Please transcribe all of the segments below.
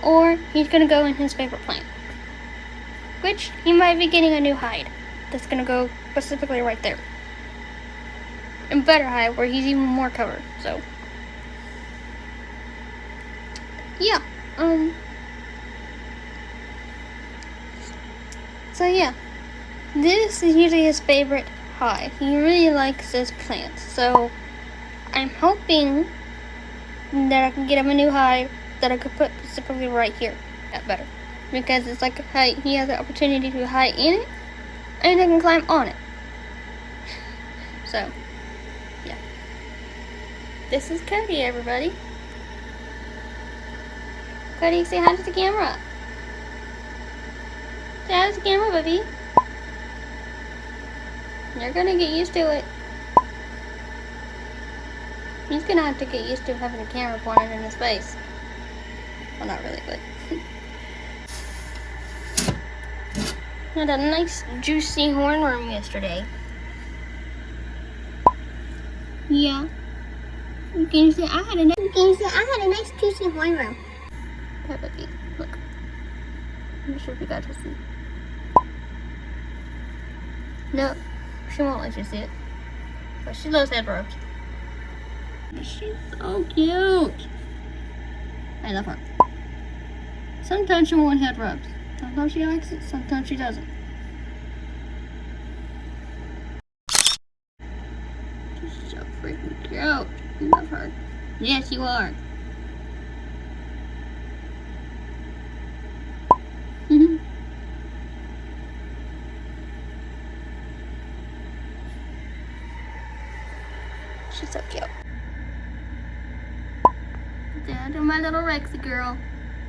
or he's gonna go in his favorite plant, which he might be getting a new hide that's gonna go specifically right there, and better hide where he's even more covered. So yeah, so yeah, this is usually his favorite hide. He really likes this plant, so I'm hoping that I can get him a new hive that I could put specifically right here. That better, because it's like a height. He has the opportunity to hide in it, and I can climb on it. So, yeah. This is Cody, everybody. Cody, say hi to the camera. Say hi to the camera, baby. You're gonna get used to it. He's gonna have to get used to having a camera pointed in his face. Well, not really, but. Had a nice juicy hornworm yesterday. Yeah. You can see I had a nice juicy hornworm. Hey, baby, look. Let me show you guys will see. No, she won't let you see it. But she loves head rubs. She's so cute. I love her. Sometimes she won't head rubs. Sometimes she likes it, sometimes she doesn't. She's so freaking cute. I love her. Yes, you are. She's so cute. Down to my little Rexy girl.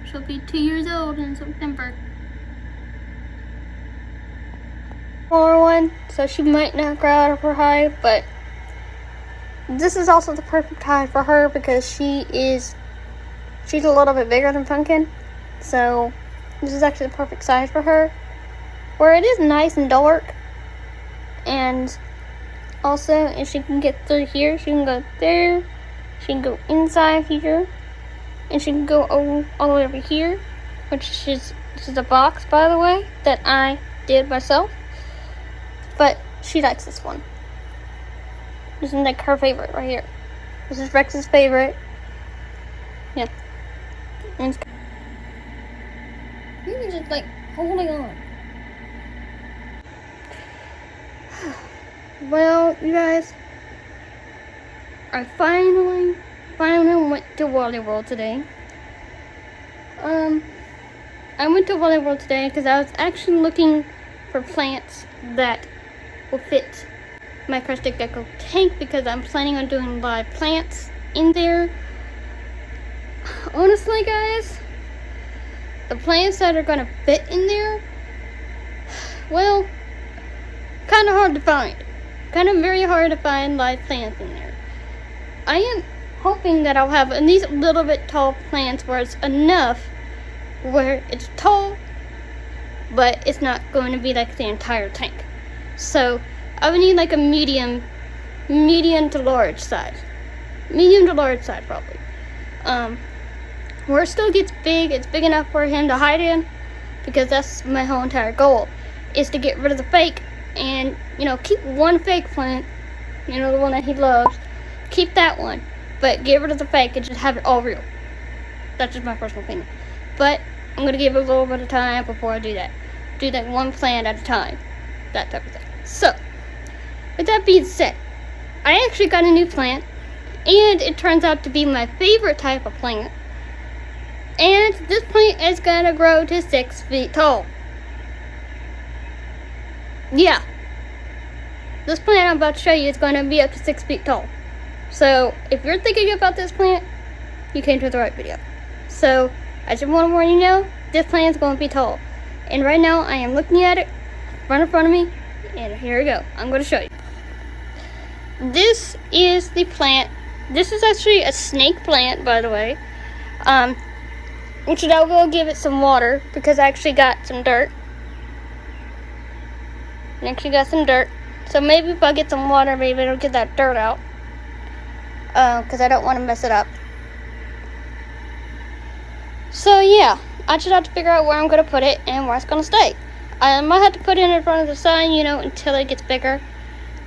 She'll be 2 years old in September. Smaller one, so she might not grow out of her hive, but this is also the perfect hive for her because she's a little bit bigger than Pumpkin, so this is actually the perfect size for her. Where it is nice and dark, and also if she can get through here, she can go there, she can go inside here, and she can go all the way over here, which is, this is a box, by the way, that I did myself. But she likes this one. This is like her favorite right here. This is Rex's favorite. Yeah. And you're just like holding on. Well, you guys, I finally went to Wally World today. I went to Wally World today because I was actually looking for plants that will fit my crested gecko tank because I'm planning on doing live plants in there. Honestly, guys, the plants that are going to fit in there, well, kind of hard to find. Kind of very hard to find live plants in there. I am hoping that I'll have these little bit tall plants where it's enough where it's tall, but it's not going to be like the entire tank. So I would need like a medium to large size. Medium to large size probably. Where it still gets big, it's big enough for him to hide in, because that's my whole entire goal, is to get rid of the fake and, you know, keep one fake plant, you know, the one that he loves, keep that one, but get rid of the fake and just have it all real. That's just my personal opinion. But I'm going to give it a little bit of time before I do that. Do that one plant at a time. That type of thing. So, with that being said, I actually got a new plant, and it turns out to be my favorite type of plant. And this plant is going to grow to 6 feet tall. Yeah. This plant I'm about to show you is going to be up to 6 feet tall. So, if you're thinking about this plant, you came to the right video. So, I just want to warn you now, this plant is going to be tall. And right now, I am looking at it right in front of me. And here we go. I'm going to show you. This is the plant. This is actually a snake plant, by the way. Which I will give it some water because I actually got some dirt. So maybe if I get some water, maybe it'll get that dirt out. Because I don't want to mess it up. So yeah, I just have to figure out where I'm going to put it and where it's going to stay. I might have to put it in front of the sun, you know, until it gets bigger.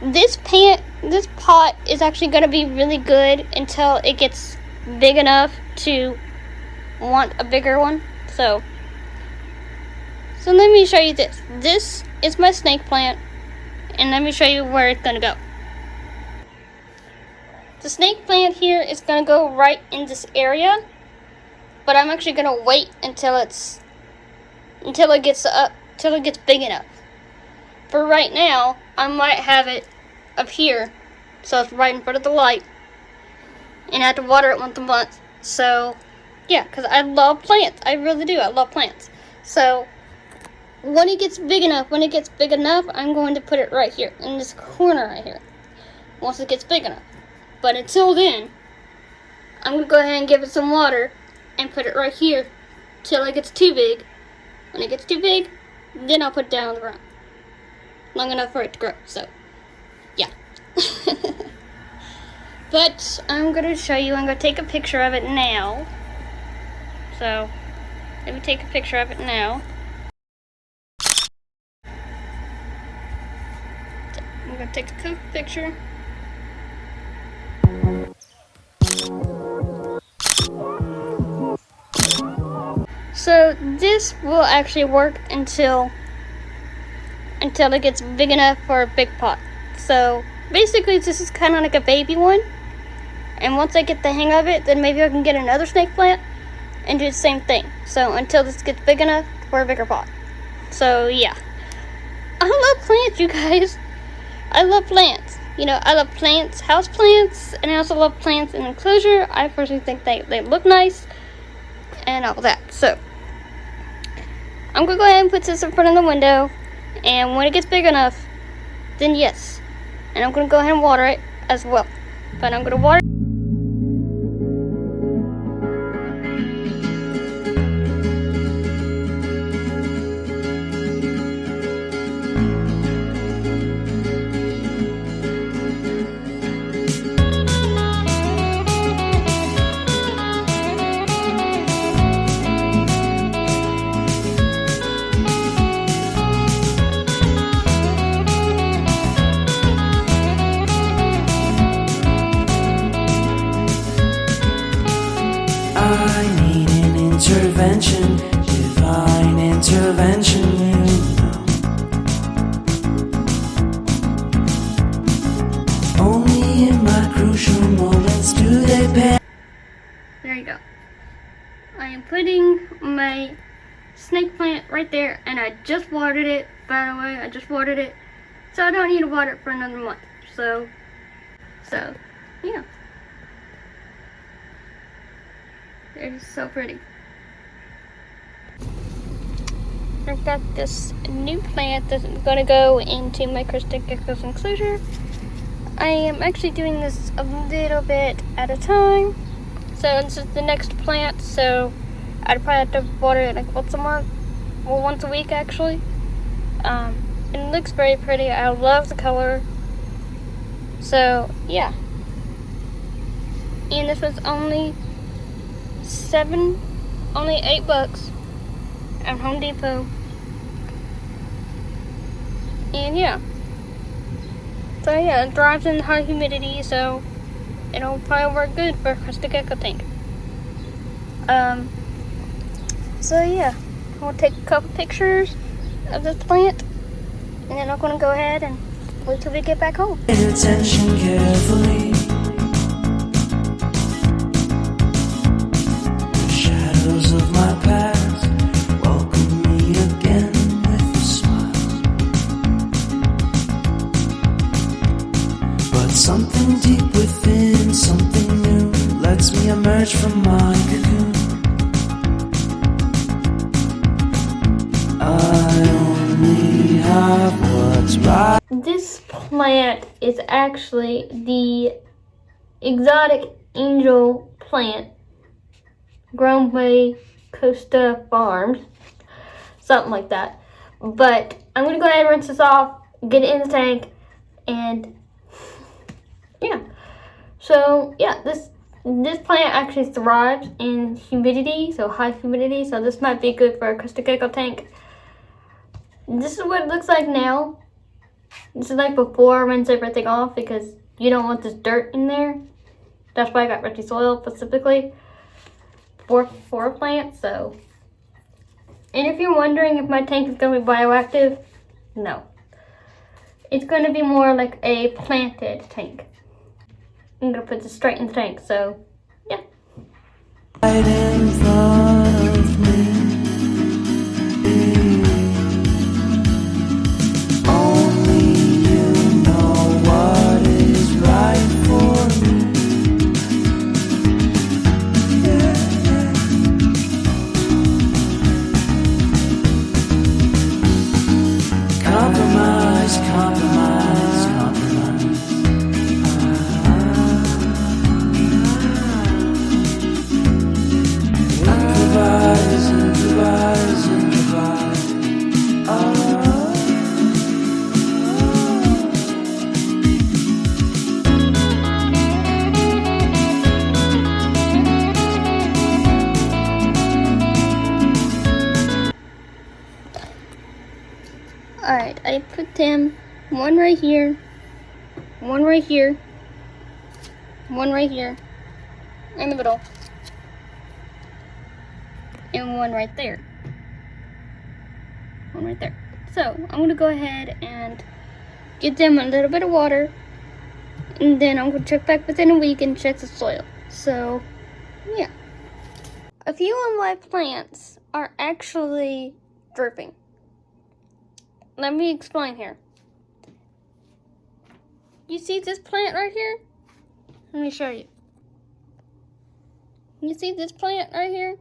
This pot is actually going to be really good until it gets big enough to want a bigger one. So let me show you this. This is my snake plant, and let me show you where it's going to go. The snake plant here is going to go right in this area, but I'm actually going to wait until it gets big enough. For right now, I might have it up here, so it's right in front of the light, and I have to water it once a month. So yeah, because I love plants. I really do. I love plants. So when it gets big enough, I'm going to put it right here in this corner right here. Once it gets big enough. But until then, I'm going to go ahead and give it some water and put it right here till it gets too big. When it gets too big, then I'll put it down on the ground. Long enough for it to grow. So yeah. But I'm going to show you. I'm going to take a picture of it now. So let me take a picture of it now. I'm going to take a quick picture. So this will actually work until it gets big enough for a big pot. So basically this is kind of like a baby one. And once I get the hang of it, then maybe I can get another snake plant and do the same thing. So until this gets big enough for a bigger pot. So yeah. I love plants, you guys. I love plants. You know, I love plants, house plants, and I also love plants in enclosure. I personally think they look nice and all that. So I'm going to go ahead and put this in front of the window, and when it gets big enough, then yes. And I'm going to go ahead and water it as well. But I'm going to water it. I need an intervention, divine intervention, you know. Only in my crucial moments do they pay. There you go. I am putting my snake plant right there, and I just watered it. By the way, I just watered it, so I don't need to water it for another month. So yeah. It is so pretty. I've got this new plant that's going to go into my crystal geckos enclosure. I am actually doing this a little bit at a time. So this is the next plant, so I'd probably have to water it like once a month, or once a week actually. It looks very pretty. I love the color. So yeah. And this was only $8 at Home Depot. And yeah. So yeah, it thrives in high humidity, so it'll probably work good for a crystal gecko tank. So yeah, I'll take a couple pictures of this plant, and then I'm gonna go ahead and wait till we get back home. Pay attention carefully. The shadows of my past welcome me again with a smile. But something deep within, something new, lets me emerge from my cocoon. I only have what's right. This plant is actually the exotic angel plant grown by Costa Farms, something like that. But I'm gonna go ahead and rinse this off, get it in the tank, and yeah. So yeah, this This plant actually thrives in humidity, so high humidity, so this might be good for a crystal gecko tank. This is what it looks like now. This is like before I rinse everything off because you don't want this dirt in there. That's why I got Richie soil specifically for a plant, so. And if you're wondering if my tank is going to be bioactive, no. It's going to be more like a planted tank. I'm going to put this straight in the tank, so yeah. Right in front of me. Only you know what is right for me. Compromise, compromise, compromise. Improvise, improvise, improvise. Alright, I put them one right here, one right here, one right here, in the middle, and one right there. One right there. So, I'm going to go ahead and give them a little bit of water, and then I'm going to check back within a week and check the soil. So, yeah. A few of my plants are actually drooping. Let me explain here. You see this plant right here? Let me show you. You see this plant right here?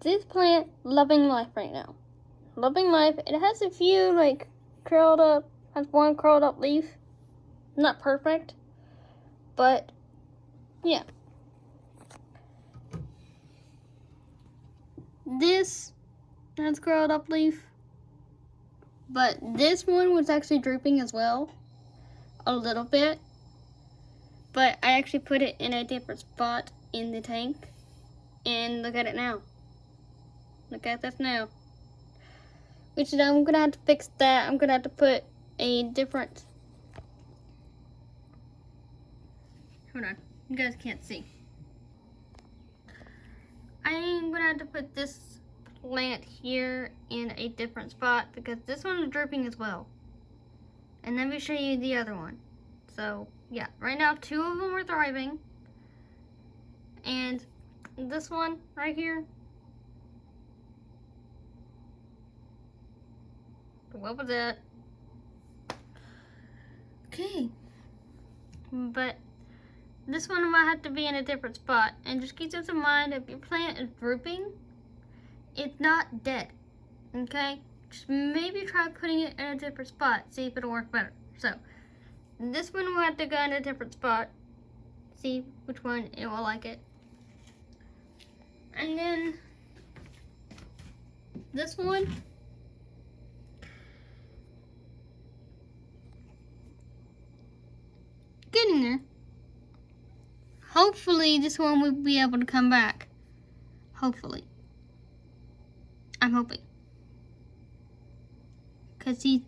This plant, loving life right now. Loving life. It has a few like curled up, has one curled up leaf. Not perfect, but yeah. This has curled up leaf, but this one was actually drooping as well, a little bit. But I actually put it in a different spot in the tank, and look at it now. Look at this now. Which I'm gonna have to fix that. I'm gonna have to put a different. Hold on, you guys can't see. I'm gonna have to put this plant here in a different spot because this one is drooping as well. And let me show you the other one. So yeah, right now 2 of them are thriving. And this one right here. What was that? Okay. But this one might have to be in a different spot. And just keep this in mind, if your plant is drooping, it's not dead. Okay? Just maybe try putting it in a different spot. See if it'll work better. So, this one will have to go in a different spot. See which one it will like it. And then, this one. Getting there. Hopefully this one will be able to come back. Hopefully. I'm hoping. Cause he's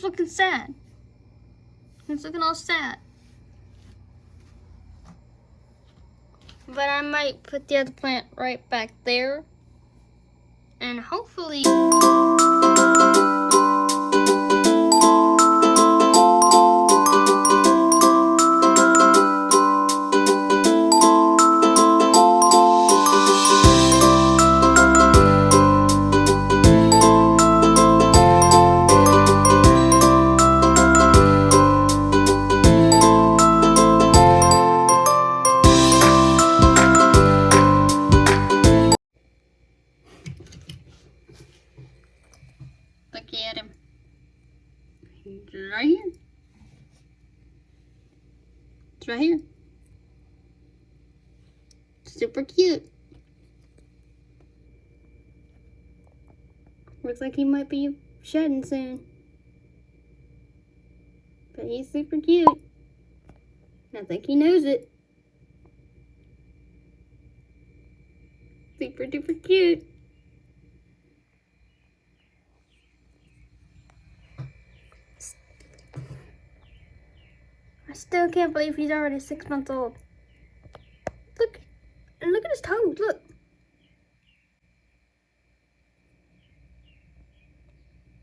looking sad. He's looking all sad. But I might put the other plant right back there. And hopefully look at him. He's right here. It's right here. Super cute. Looks like he might be shedding soon. But he's super cute. I think he knows it. Super duper cute. I still can't believe he's already 6 months old. Look, and look at his toes, look.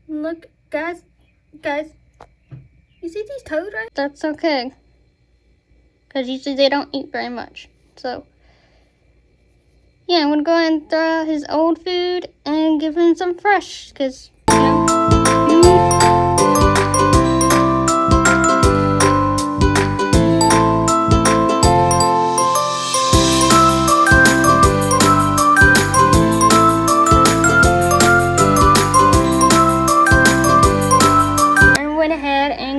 Look, guys, you see these toes, right? That's okay. Because usually they don't eat very much. So, yeah, I'm going to go ahead and throw out his old food and give him some fresh. Because, you know,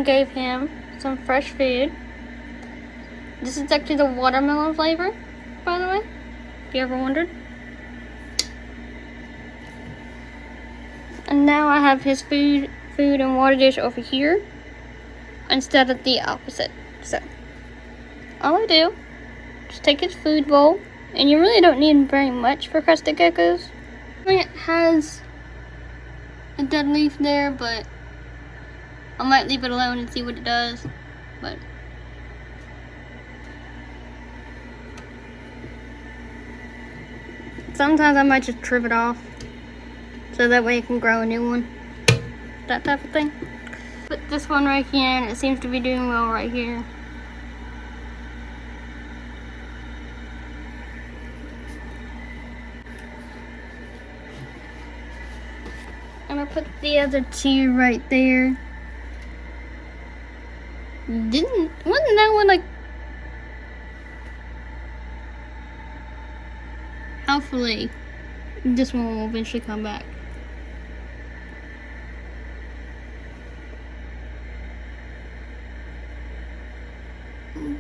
gave him some fresh food. This is actually the watermelon flavor, by the way, if you ever wondered. And now I have his food and water dish over here instead of the opposite. So all I do is take his food bowl, and you really don't need very much for crested geckos. It has a dead leaf there, but I might leave it alone and see what it does, but sometimes I might just trim it off so that way it can grow a new one, that type of thing. Put this one right here, and it seems to be doing well right here. And I'll put the other two right there. Wasn't that one like, hopefully this one will eventually come back.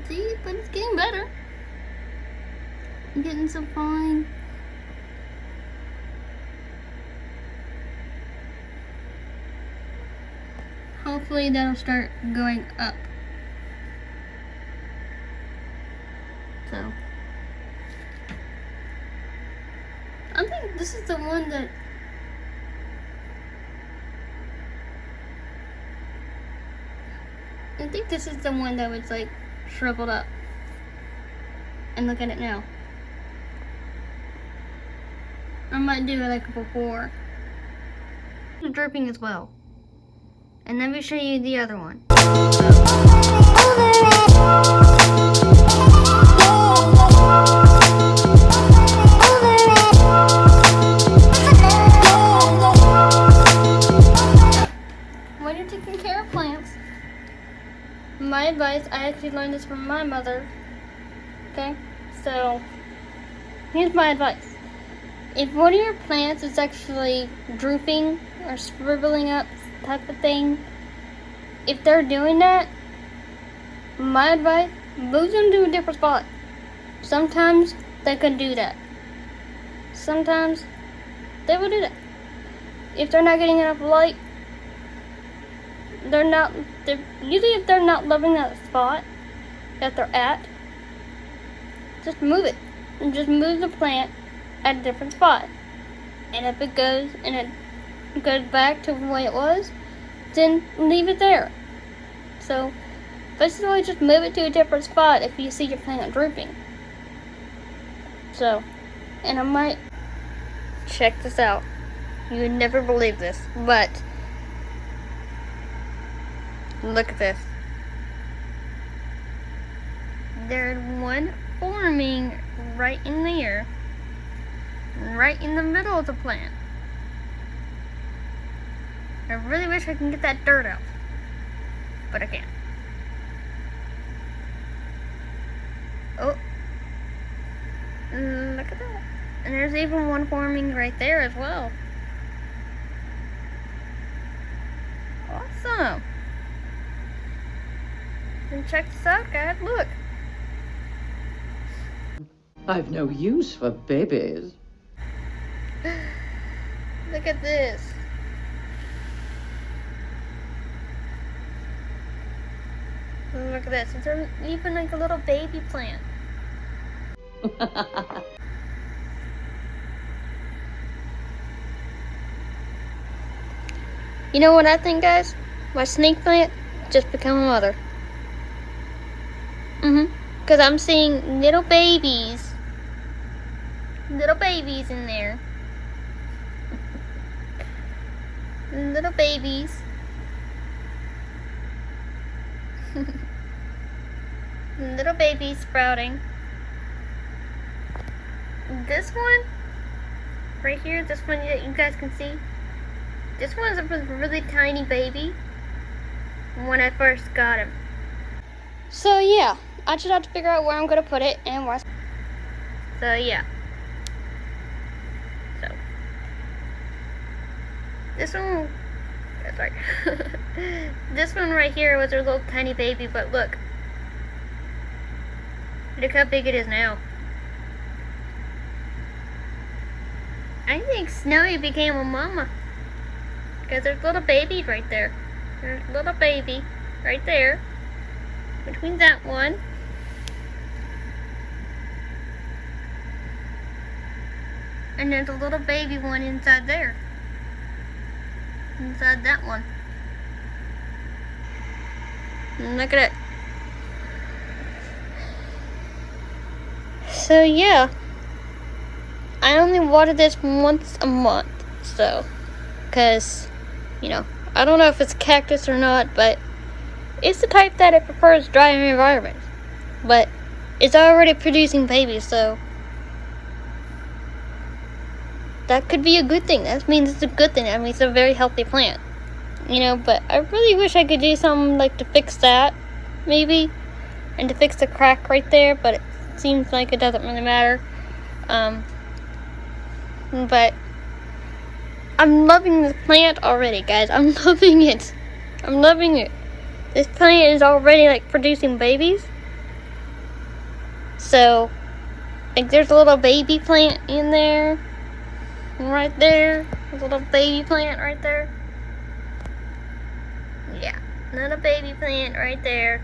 See, but it's getting better. I'm getting some fine. Hopefully that'll start going up. So I think this is the one that was like shriveled up. And look at it now. I might do it like before. It's dripping as well. And let me show you the other one. When you're taking care of plants, my advice, I actually learned this from my mother. Okay? So, here's my advice. If one of your plants is actually drooping or scribbling up type of thing, if they're doing that, my advice, move them to a different spot. Sometimes they can do that. Sometimes they will do that. If they're not getting enough light, usually if they're not loving that spot that they're at, just move it. And just move the plant at a different spot. And if it goes back to the way it was, then leave it there. So basically just move it to a different spot if you see your plant drooping. So, and I might check this out. You would never believe this, but look at this. There's one forming right in there. Right in the middle of the plant. I really wish I can get that dirt out, but I can't. Oh, look at that. And there's even one forming right there as well. Awesome. And check this out, guys, look. I've no use for babies. Look at this. Look at this. It's even like a little baby plant. You know what I think, guys? My snake plant just become a mother. Because I'm seeing little babies. Little babies in there. Little babies. Little babies sprouting. This one, right here, this one that you guys can see, this one's a really tiny baby when I first got him. So yeah, I just have to figure out where I'm gonna put it and where. So yeah. So this one, sorry. This one right here was a little tiny baby, but look how big it is now. I think Snowy became a mama. Because there's a little baby right there. There's a little baby right there. Between that one. And there's a little baby one inside there. Inside that one. And look at it. So yeah. I only water this once a month, so, because, you know, I don't know if it's cactus or not, but it's the type that it prefers dry environments, but it's already producing babies, so that could be a good thing. That means it's a good thing. That means it's a very healthy plant, you know, but I really wish I could do something like to fix that, maybe, and to fix the crack right there, but it seems like it doesn't really matter. But I'm loving this plant already, guys. I'm loving it. I'm loving it. This plant is already like producing babies. So, like, there's a little baby plant in there. Right there. There's a little baby plant right there. Yeah. Little baby plant right there.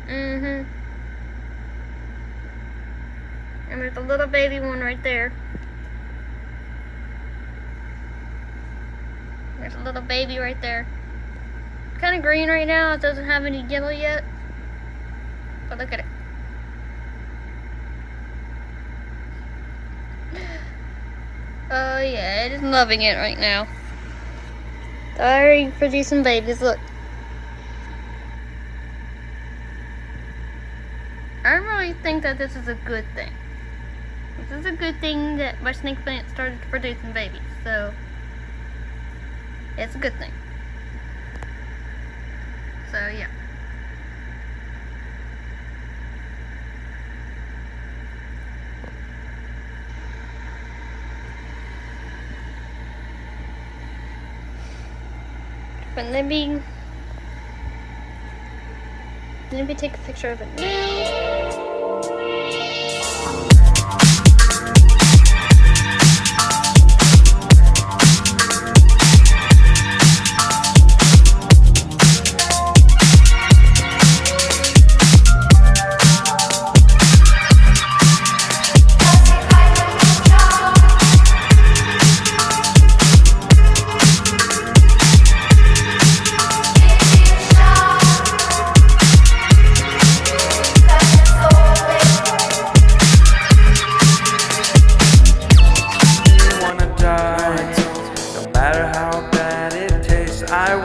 And there's a little baby one right there. There's a little baby right there. It's kind of green right now. It doesn't have any yellow yet. But look at it. Oh yeah, it is loving it right now. It's already producing babies. Look. I really think that this is a good thing. This is a good thing that my snake plant started producing babies, so it's a good thing. So yeah. But let me take a picture of it now. I